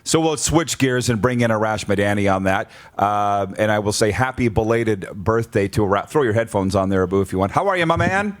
So we'll switch gears and bring in Arash Madani on that. And I will say happy belated birthday to Arash. Throw your headphones on there, Abu, if you want. How are you, my man?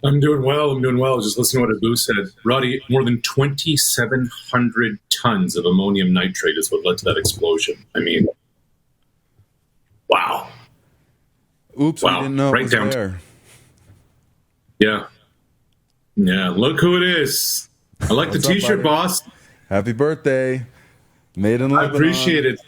I'm doing well. Just listening to what Abu said. Roddy, more than 2,700 tons of ammonium nitrate is what led to that explosion. I mean, wow. Oops, wow. We didn't know it was there. Yeah. Yeah, look who it is. I like the T-shirt, boss. Happy birthday. Made in Lebanon. I appreciate it.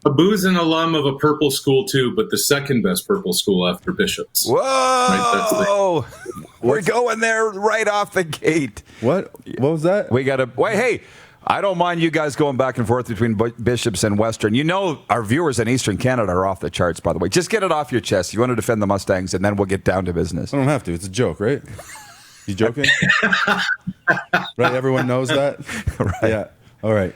Abu's an alum of a purple school, too, but the second best purple school after Bishop's. Whoa! Right, we're going there right off the gate. What was that? We got to – wait, hey, I don't mind you guys going back and forth between Bishop's and Western. You know our viewers in Eastern Canada are off the charts, by the way. Just get it off your chest. You want to defend the Mustangs, and then we'll get down to business. I don't have to. It's a joke, right? You joking? Right? Everyone knows that? Right. Yeah. All right.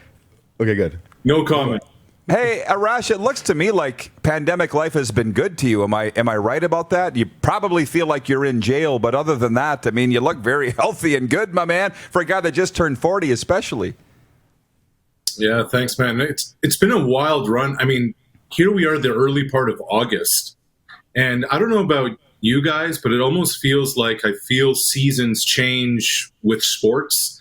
Okay, good. No comment. Hey, Arash, it looks to me like pandemic life has been good to you. Am I right about that? You probably feel like you're in jail, but other than that, I mean, you look very healthy and good, my man, for a guy that just turned 40 especially. Yeah, thanks, man. It's been a wild run. I mean, here we are the early part of August, and I don't know about you guys, but it almost feels like I feel seasons change with sports.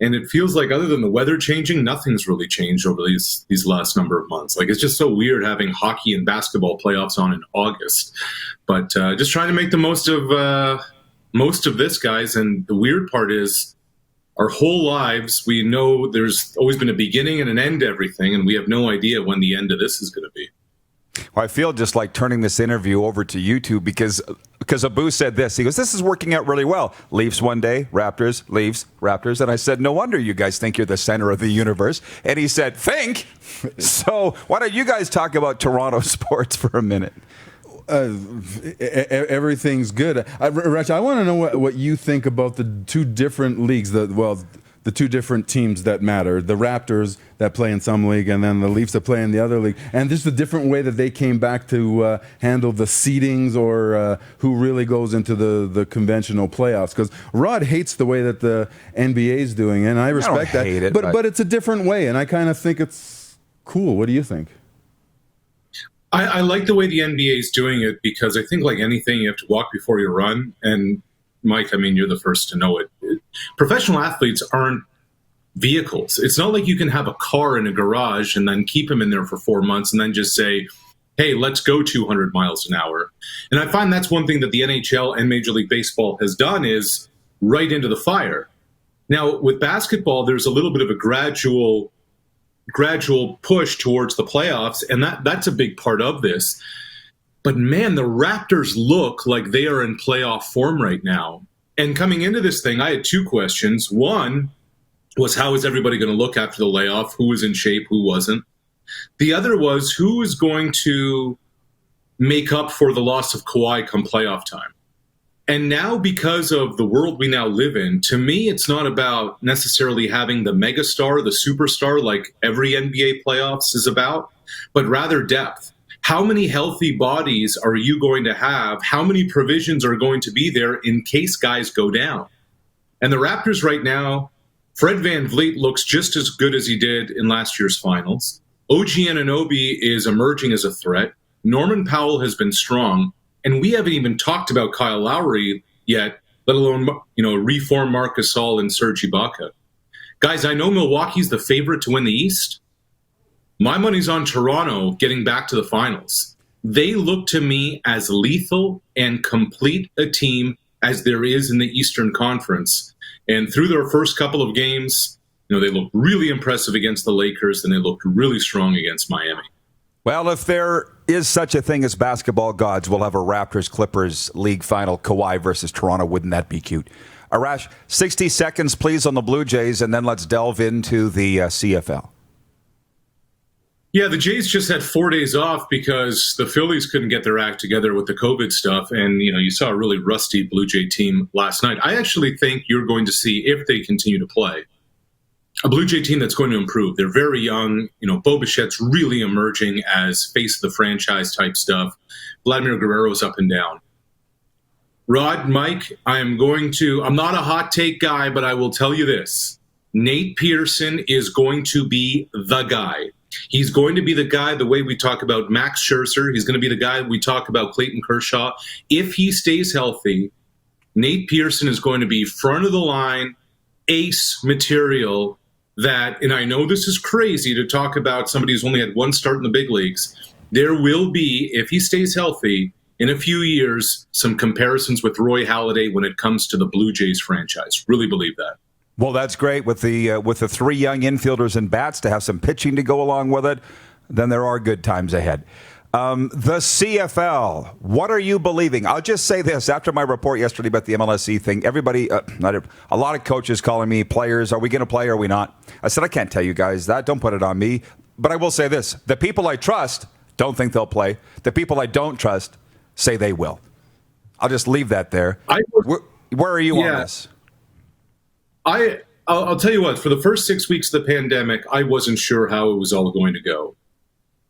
And it feels like other than the weather changing, nothing's really changed over these last number of months. Like, it's just so weird having hockey and basketball playoffs on in August. But just trying to make the most of this, guys. And the weird part is our whole lives, we know there's always been a beginning and an end to everything. And we have no idea when the end of this is going to be. Well, I feel just like turning this interview over to you two because Abu said this. He goes, this is working out really well. Leafs one day, Raptors, Leafs, Raptors. And I said, no wonder you guys think you're the center of the universe. And he said, think? So why don't you guys talk about Toronto sports for a minute? Everything's good. Rich, I want to know what you think about the two different leagues, the two different teams that matter, the Raptors that play in some league and then the Leafs that play in the other league, and just the different way that they came back to handle the seedings or who really goes into the conventional playoffs. Because Rod hates the way that the NBA is doing it, and I respect that. Hate it, but it's a different way, and I kind of think it's cool. What do you think? I like the way the NBA is doing it because I think, like anything, you have to walk before you run. And Mike, I mean, you're the first to know it. Professional athletes aren't vehicles. It's not like you can have a car in a garage and then keep them in there for 4 months and then just say, hey, let's go 200 miles an hour. And I find that's one thing that the NHL and Major League Baseball has done is right into the fire. Now, with basketball, there's a little bit of a gradual push towards the playoffs, and that's a big part of this. But man, the Raptors look like they are in playoff form right now. And coming into this thing, I had two questions. One was, how is everybody going to look after the layoff? Who was in shape? Who wasn't? The other was, who is going to make up for the loss of Kawhi come playoff time? And now, because of the world we now live in, to me, it's not about necessarily having the megastar, the superstar, like every NBA playoffs is about, but rather depth. How many healthy bodies are you going to have? How many provisions are going to be there in case guys go down? And the Raptors right now, Fred VanVleet looks just as good as he did in last year's finals. OG Anunoby is emerging as a threat. Norman Powell has been strong. And we haven't even talked about Kyle Lowry yet, let alone, reform Marc Gasol and Serge Ibaka. Guys, I know Milwaukee's the favorite to win the East. My money's on Toronto getting back to the finals. They look to me as lethal and complete a team as there is in the Eastern Conference. And through their first couple of games, they looked really impressive against the Lakers, and they looked really strong against Miami. Well, if there is such a thing as basketball gods, we'll have a Raptors-Clippers league final, Kawhi versus Toronto. Wouldn't that be cute? Arash, 60 seconds, please, on the Blue Jays, and then let's delve into the CFL. Yeah, the Jays just had 4 days off because the Phillies couldn't get their act together with the COVID stuff. And, you saw a really rusty Blue Jay team last night. I actually think you're going to see, if they continue to play, a Blue Jay team that's going to improve. They're very young. Bo Bichette's really emerging as face of the franchise type stuff. Vladimir Guerrero's up and down. Rod, Mike, I'm not a hot take guy, but I will tell you this. Nate Pedersen is going to be the guy. He's going to be the guy the way we talk about Max Scherzer. He's going to be the guy we talk about Clayton Kershaw. If he stays healthy, Nate Pedersen is going to be front of the line, ace material that, and I know this is crazy to talk about somebody who's only had one start in the big leagues. There will be, if he stays healthy, in a few years, some comparisons with Roy Halladay when it comes to the Blue Jays franchise. Really believe that. Well, that's great with the three young infielders and bats to have some pitching to go along with it. Then there are good times ahead. The CFL, what are you believing? I'll just say this. After my report yesterday about the MLSE thing, everybody, a lot of coaches calling me, players, are we going to play or are we not? I said, I can't tell you guys that. Don't put it on me. But I will say this. The people I trust don't think they'll play. The people I don't trust say they will. I'll just leave that there. Where are you on this? I'll tell you what, for the first 6 weeks of the pandemic, I wasn't sure how it was all going to go.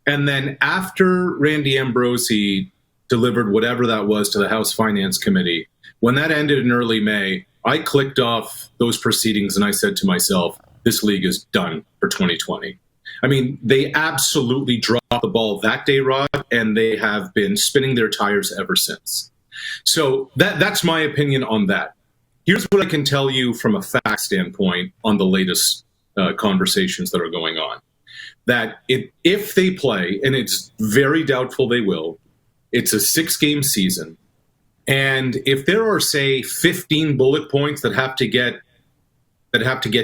And then after Randy Ambrosie delivered whatever that was to the House Finance Committee, when that ended in early May, I clicked off those proceedings and I said to myself, this league is done for 2020. I mean, they absolutely dropped the ball that day, Rod, and they have been spinning their tires ever since. So that's my opinion on that. Here's what I can tell you from a fact standpoint on the latest conversations that are going on. That if they play, and it's very doubtful they will, it's a 6-game season. And if there are, say, 15 bullet points that have to get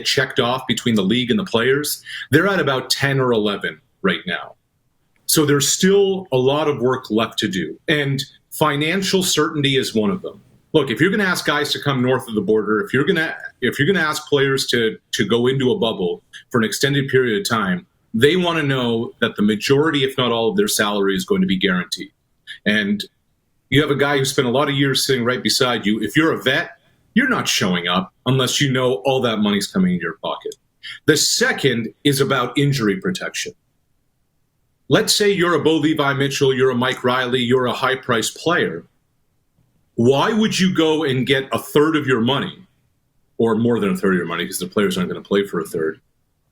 checked off between the league and the players, they're at about 10 or 11 right now. So there's still a lot of work left to do. And financial certainty is one of them. Look, if you're going to ask guys to come north of the border, if you're going to ask players to go into a bubble for an extended period of time, they want to know that the majority, if not all, of their salary is going to be guaranteed. And you have a guy who spent a lot of years sitting right beside you. If you're a vet, you're not showing up unless you know all that money's coming into your pocket. The second is about injury protection. Let's say you're a Bo Levi Mitchell, you're a Mike Riley, you're a high-priced player. Why would you go and get a third of your money, or more than a third of your money, because the players aren't going to play for a third,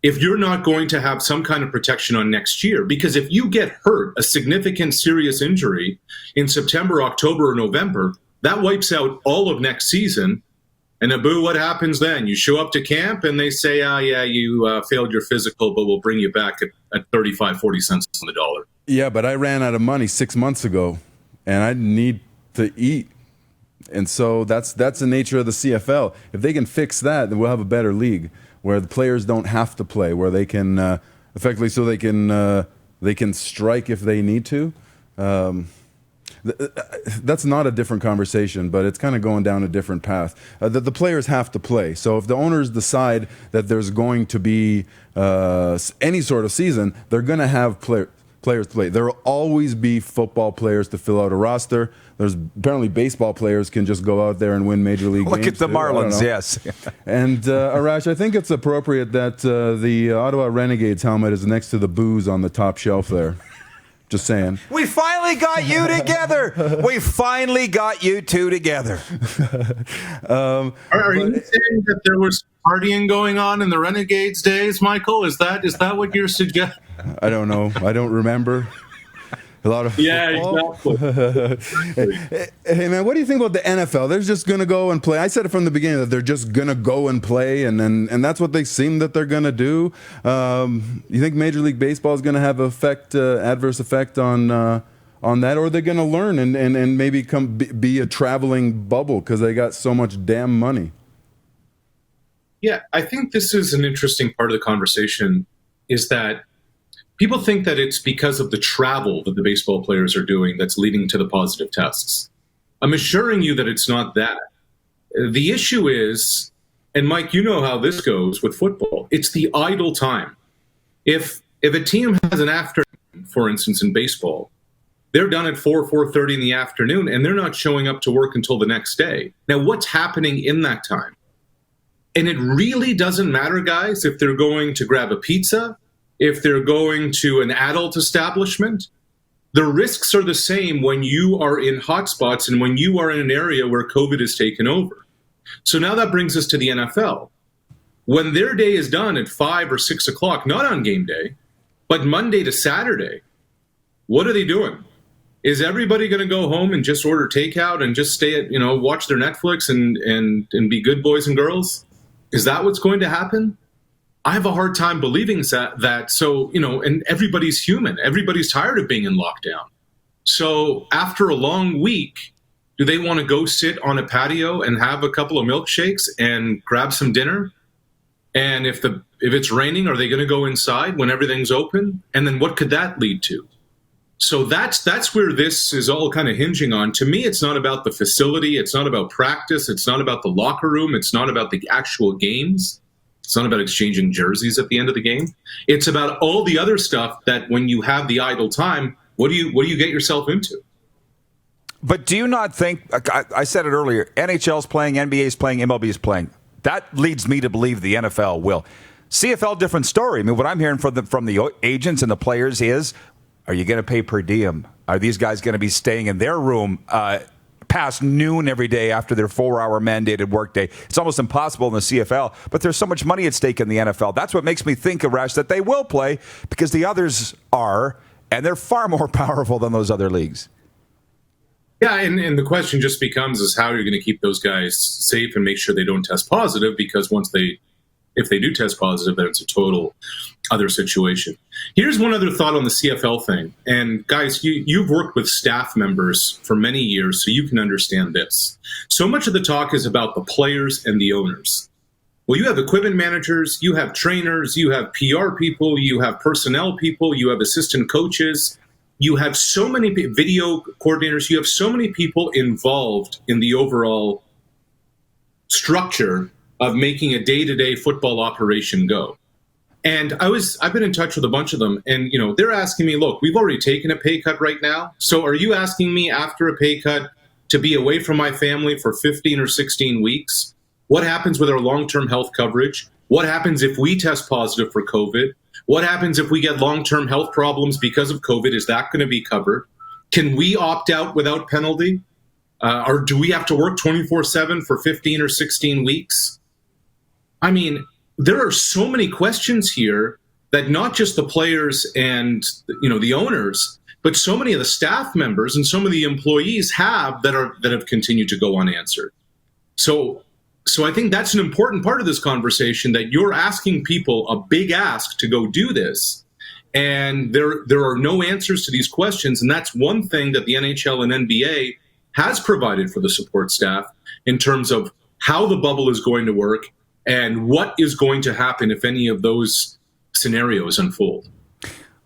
if you're not going to have some kind of protection on next year? Because if you get hurt, a significant serious injury in September, October, or November, that wipes out all of next season. And Abu, what happens then? You show up to camp and they say, you failed your physical, but we'll bring you back at 35, 40 cents on the dollar. Yeah, but I ran out of money 6 months ago, and I need to eat. And so that's the nature of the CFL. If they can fix that, then we'll have a better league where the players don't have to play, where they can effectively, so they can strike if they need to. That's not a different conversation, but it's kind of going down a different path. The players have to play. So if the owners decide that there's going to be any sort of season, they're going to have players to play. There will always be football players to fill out a roster. There's apparently baseball players can just go out there and win major league games. Look at the Marlins, yes. And Arash, I think it's appropriate that the Ottawa Renegades helmet is next to the booze on the top shelf there. Just saying. We finally got you together. We finally got you two together. Are you saying that there was partying going on in the Renegades days, Michael? Is that what you're suggesting? I don't know. I don't remember. A lot of football. Exactly. Hey man, what do you think about the NFL? They're just going to go and play. I said it from the beginning that they're just going to go and play, and that's what they seem that they're going to do. You think Major League Baseball is going to have adverse effect on that, or are they going to learn and maybe be a traveling bubble because they got so much damn money? Yeah, I think this is an interesting part of the conversation. Is that people think that it's because of the travel that the baseball players are doing that's leading to the positive tests. I'm assuring you that it's not that. The issue is, and Mike, you know how this goes with football, it's the idle time. If a team has an afternoon, for instance, in baseball, they're done at 4:30 in the afternoon, and they're not showing up to work until the next day. Now, what's happening in that time? And it really doesn't matter, guys, if they're going to grab a pizza, if they're going to an adult establishment. The risks are the same when you are in hotspots and when you are in an area where COVID has taken over. So now that brings us to the NFL. when their day is done at 5 or 6 o'clock, not on game day, but Monday to Saturday, what are they doing? Is everybody going to go home and just order takeout and just stay at, watch their Netflix and be good boys and girls? Is that what's going to happen? I have a hard time believing that. So, and everybody's human. Everybody's tired of being in lockdown. So after a long week, do they want to go sit on a patio and have a couple of milkshakes and grab some dinner? And if it's raining, are they going to go inside when everything's open? And then what could that lead to? So that's where this is all kind of hinging on. To me, it's not about the facility. It's not about practice. It's not about the locker room. It's not about the actual games. It's not about exchanging jerseys at the end of the game. It's about all the other stuff that when you have the idle time, what do you get yourself into? But do you not think, I said it earlier, NHL's playing, NBA's playing, MLB's playing. That leads me to believe the NFL will. CFL, different story. I mean, what I'm hearing from the agents and the players is, are you going to pay per diem? Are these guys going to be staying in their room past noon every day after their 4-hour mandated workday? It's almost impossible in the CFL, but there's so much money at stake in the NFL. That's what makes me think, Arash, that they will play because the others are, and they're far more powerful than those other leagues. Yeah, and the question just becomes is how you're going to keep those guys safe and make sure they don't test positive, because if they do test positive, then it's a total other situation. Here's one other thought on the CFL thing. And guys, you've worked with staff members for many years, so you can understand this. So much of the talk is about the players and the owners. Well, you have equipment managers, you have trainers, you have PR people, you have personnel people, you have assistant coaches. You have so many video coordinators. You have so many people involved in the overall structure of making a day-to-day football operation go. And I've been in touch with a bunch of them, and they're asking me, look, we've already taken a pay cut right now. So are you asking me after a pay cut to be away from my family for 15 or 16 weeks? What happens with our long-term health coverage? What happens if we test positive for COVID? What happens if we get long-term health problems because of COVID? Is that going to be covered? Can we opt out without penalty? Or do we have to work 24/7 for 15 or 16 weeks? I mean, there are so many questions here that not just the players and the owners, but so many of the staff members and some of the employees have that have continued to go unanswered. So I think that's an important part of this conversation, that you're asking people a big ask to go do this, and there are no answers to these questions. And that's one thing that the NHL and NBA has provided for the support staff in terms of how the bubble is going to work and what is going to happen if any of those scenarios unfold.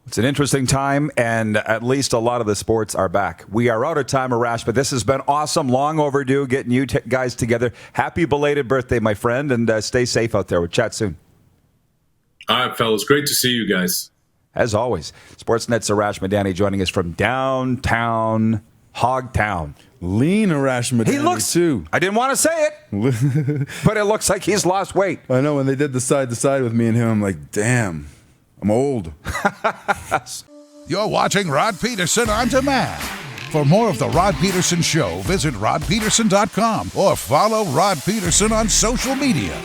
It's an interesting time, and at least a lot of the sports are back. We are out of time, Arash, but this has been awesome. Long overdue getting you guys together. Happy belated birthday, my friend, and stay safe out there. We'll chat soon. All right, fellas. Great to see you guys. As always, Sportsnet's Arash Madani joining us from downtown Hogtown. Lean Arash Madani, he looks, too. I didn't want to say it, but it looks like he's lost weight. I know. When they did the side-to-side with me and him, I'm like, damn. I'm old. You're watching Rod Pedersen On Demand. For more of The Rod Pedersen Show, visit rodpedersen.com or follow Rod Pedersen on social media.